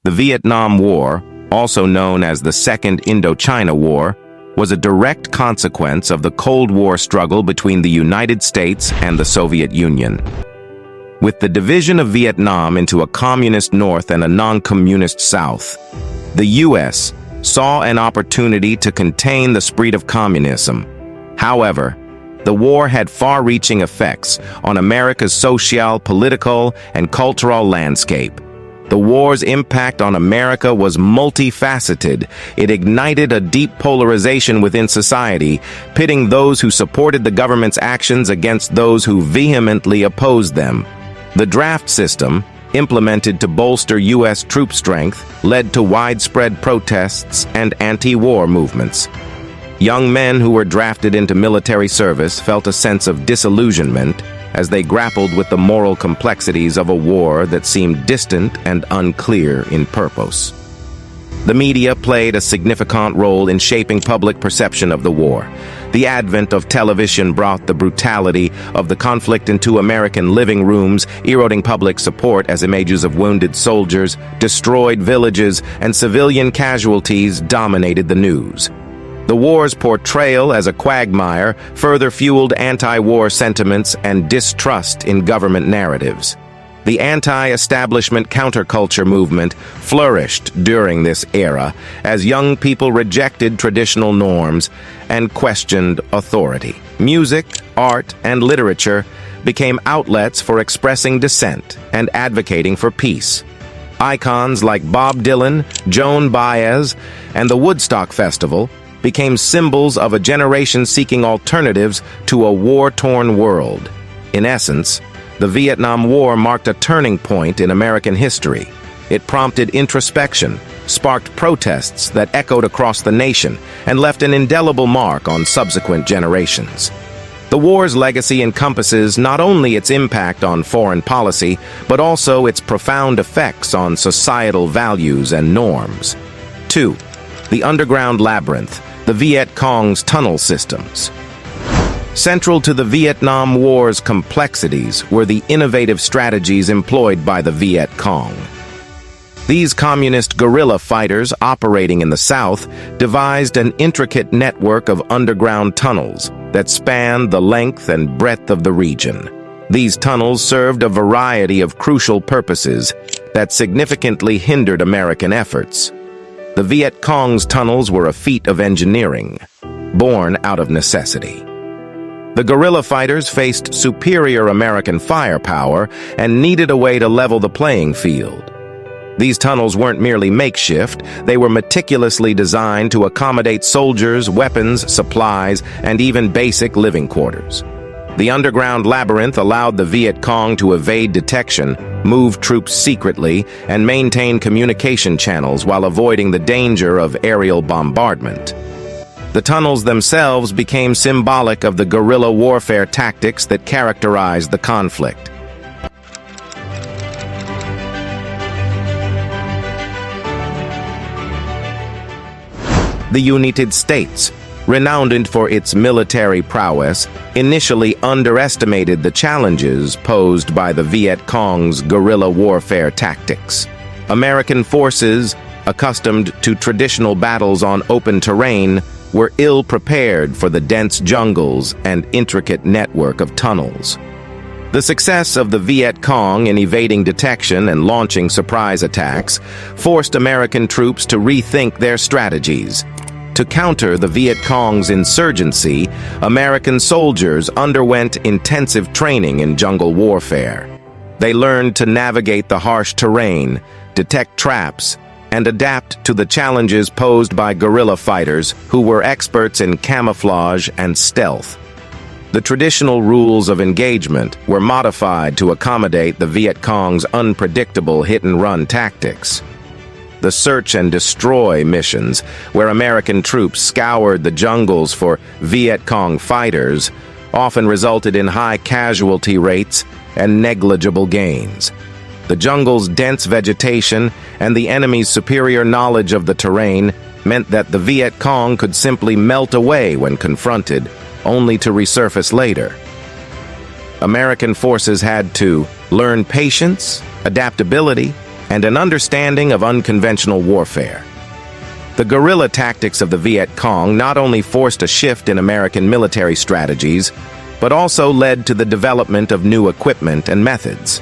The Vietnam War, also known as the Second Indochina War, was a direct consequence of the Cold War struggle between the United States and the Soviet Union. With the division of Vietnam into a communist North and a non-communist South, the U.S. saw an opportunity to contain the spread of communism. However, the war had far-reaching effects on America's social, political, and cultural landscape. The war's impact on America was multifaceted. It ignited a deep polarization within society, pitting those who supported the government's actions against those who vehemently opposed them. The draft system, implemented to bolster U.S. troop strength, led to widespread protests and anti-war movements. Young men who were drafted into military service felt a sense of disillusionment as they grappled with the moral complexities of a war that seemed distant and unclear in purpose. The media played a significant role in shaping public perception of the war. The advent of television brought the brutality of the conflict into American living rooms, eroding public support as images of wounded soldiers, destroyed villages, and civilian casualties dominated the news. The war's portrayal as a quagmire further fueled anti-war sentiments and distrust in government narratives. The anti-establishment counterculture movement flourished during this era as young people rejected traditional norms and questioned authority. Music, art, and literature became outlets for expressing dissent and advocating for peace. Icons like Bob Dylan, Joan Baez, and the Woodstock Festival became symbols of a generation seeking alternatives to a war-torn world. In essence, the Vietnam War marked a turning point in American history. It prompted introspection, sparked protests that echoed across the nation, and left an indelible mark on subsequent generations. The war's legacy encompasses not only its impact on foreign policy, but also its profound effects on societal values and norms. 2. The underground labyrinth, the Vietcong's tunnel systems. Central to the Vietnam War's complexities were the innovative strategies employed by the Vietcong. These communist guerrilla fighters operating in the South devised an intricate network of underground tunnels that spanned the length and breadth of the region. These tunnels served a variety of crucial purposes that significantly hindered American efforts. The Vietcong's tunnels were a feat of engineering, born out of necessity. The guerrilla fighters faced superior American firepower and needed a way to level the playing field. These tunnels weren't merely makeshift, they were meticulously designed to accommodate soldiers, weapons, supplies, and even basic living quarters. The underground labyrinth allowed the Vietcong to evade detection, move troops secretly, and maintain communication channels while avoiding the danger of aerial bombardment. The tunnels themselves became symbolic of the guerrilla warfare tactics that characterized the conflict. The United States, renowned for its military prowess, initially underestimated the challenges posed by the Vietcong's guerrilla warfare tactics. American forces, accustomed to traditional battles on open terrain, were ill-prepared for the dense jungles and intricate network of tunnels. The success of the Vietcong in evading detection and launching surprise attacks forced American troops to rethink their strategies. To counter the Vietcong's insurgency, American soldiers underwent intensive training in jungle warfare. They learned to navigate the harsh terrain, detect traps, and adapt to the challenges posed by guerrilla fighters who were experts in camouflage and stealth. The traditional rules of engagement were modified to accommodate the Vietcong's unpredictable hit-and-run tactics. The search and destroy missions, where American troops scoured the jungles for Vietcong fighters, often resulted in high casualty rates and negligible gains. The jungle's dense vegetation and the enemy's superior knowledge of the terrain meant that the Vietcong could simply melt away when confronted, only to resurface later. American forces had to learn patience, adaptability, and an understanding of unconventional warfare. The guerrilla tactics of the Vietcong not only forced a shift in American military strategies, but also led to the development of new equipment and methods.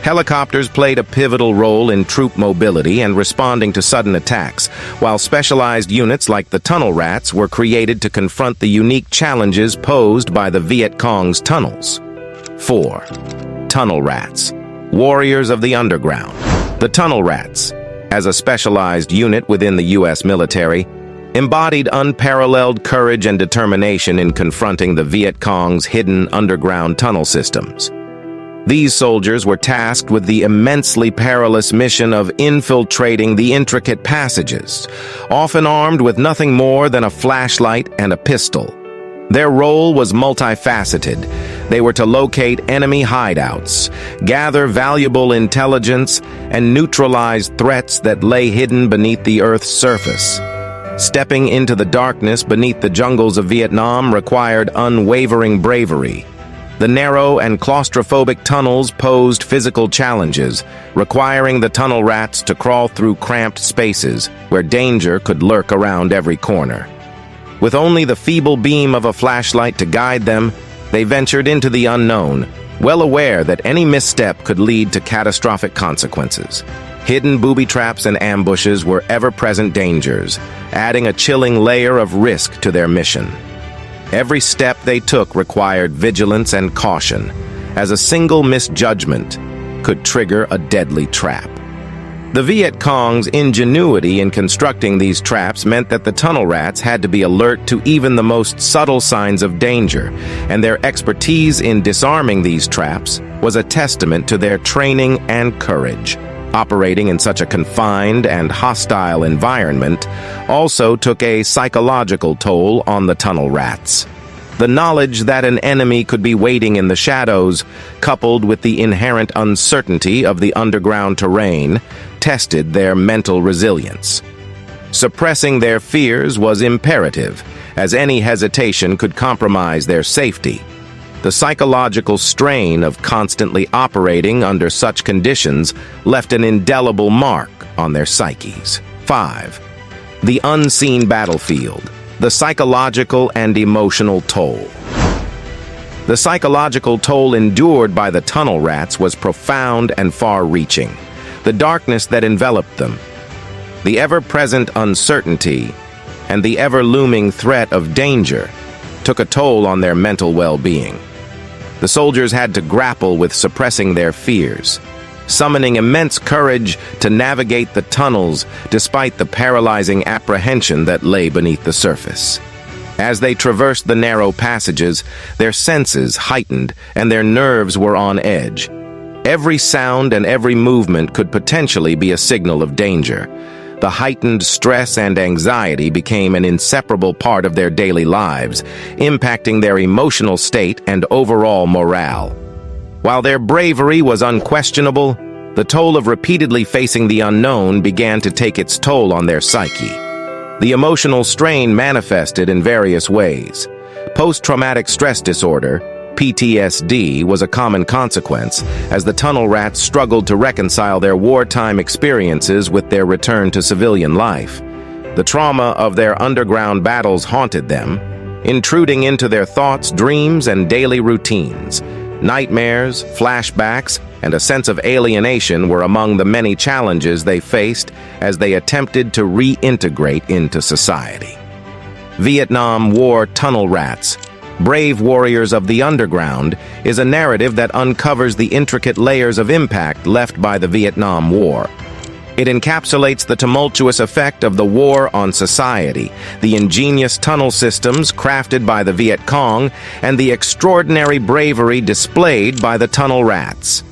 Helicopters played a pivotal role in troop mobility and responding to sudden attacks, while specialized units like the tunnel rats were created to confront the unique challenges posed by the Viet Cong's tunnels. 4. Tunnel rats, warriors of the underground. The tunnel rats, as a specialized unit within the U.S. military, embodied unparalleled courage and determination in confronting the Viet Cong's hidden underground tunnel systems. These soldiers were tasked with the immensely perilous mission of infiltrating the intricate passages, often armed with nothing more than a flashlight and a pistol. Their role was multifaceted. They were to locate enemy hideouts, gather valuable intelligence, and neutralize threats that lay hidden beneath the Earth's surface. Stepping into the darkness beneath the jungles of Vietnam required unwavering bravery. The narrow and claustrophobic tunnels posed physical challenges, requiring the tunnel rats to crawl through cramped spaces where danger could lurk around every corner. With only the feeble beam of a flashlight to guide them, they ventured into the unknown, well aware that any misstep could lead to catastrophic consequences. Hidden booby traps and ambushes were ever-present dangers, adding a chilling layer of risk to their mission. Every step they took required vigilance and caution, as a single misjudgment could trigger a deadly trap. The Viet Cong's ingenuity in constructing these traps meant that the tunnel rats had to be alert to even the most subtle signs of danger, and their expertise in disarming these traps was a testament to their training and courage. Operating in such a confined and hostile environment also took a psychological toll on the tunnel rats. The knowledge that an enemy could be waiting in the shadows, coupled with the inherent uncertainty of the underground terrain, tested their mental resilience. Suppressing their fears was imperative, as any hesitation could compromise their safety. The psychological strain of constantly operating under such conditions left an indelible mark on their psyches. 5. The unseen battlefield, the psychological and emotional toll. The psychological toll endured by the tunnel rats was profound and far-reaching. The darkness that enveloped them, the ever-present uncertainty, and the ever-looming threat of danger took a toll on their mental well-being. The soldiers had to grapple with suppressing their fears, summoning immense courage to navigate the tunnels despite the paralyzing apprehension that lay beneath the surface. As they traversed the narrow passages, their senses heightened and their nerves were on edge. Every sound and every movement could potentially be a signal of danger. The heightened stress and anxiety became an inseparable part of their daily lives, impacting their emotional state and overall morale. While their bravery was unquestionable, the toll of repeatedly facing the unknown began to take its toll on their psyche. The emotional strain manifested in various ways. Post-traumatic stress disorder, PTSD, was a common consequence, as the tunnel rats struggled to reconcile their wartime experiences with their return to civilian life. The trauma of their underground battles haunted them, intruding into their thoughts, dreams, and daily routines. Nightmares, flashbacks, and a sense of alienation were among the many challenges they faced as they attempted to reintegrate into society. Vietnam War tunnel rats, brave warriors of the underground, is a narrative that uncovers the intricate layers of impact left by the Vietnam War. It encapsulates the tumultuous effect of the war on society, the ingenious tunnel systems crafted by the Viet Cong, and the extraordinary bravery displayed by the tunnel rats.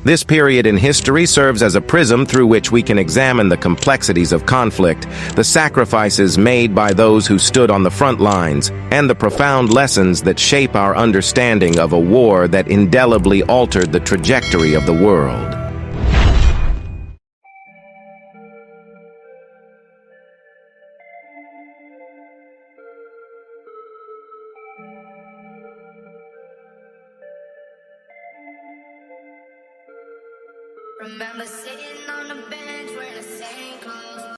This period in history serves as a prism through which we can examine the complexities of conflict, the sacrifices made by those who stood on the front lines, and the profound lessons that shape our understanding of a war that indelibly altered the trajectory of the world. Remember sitting on the bench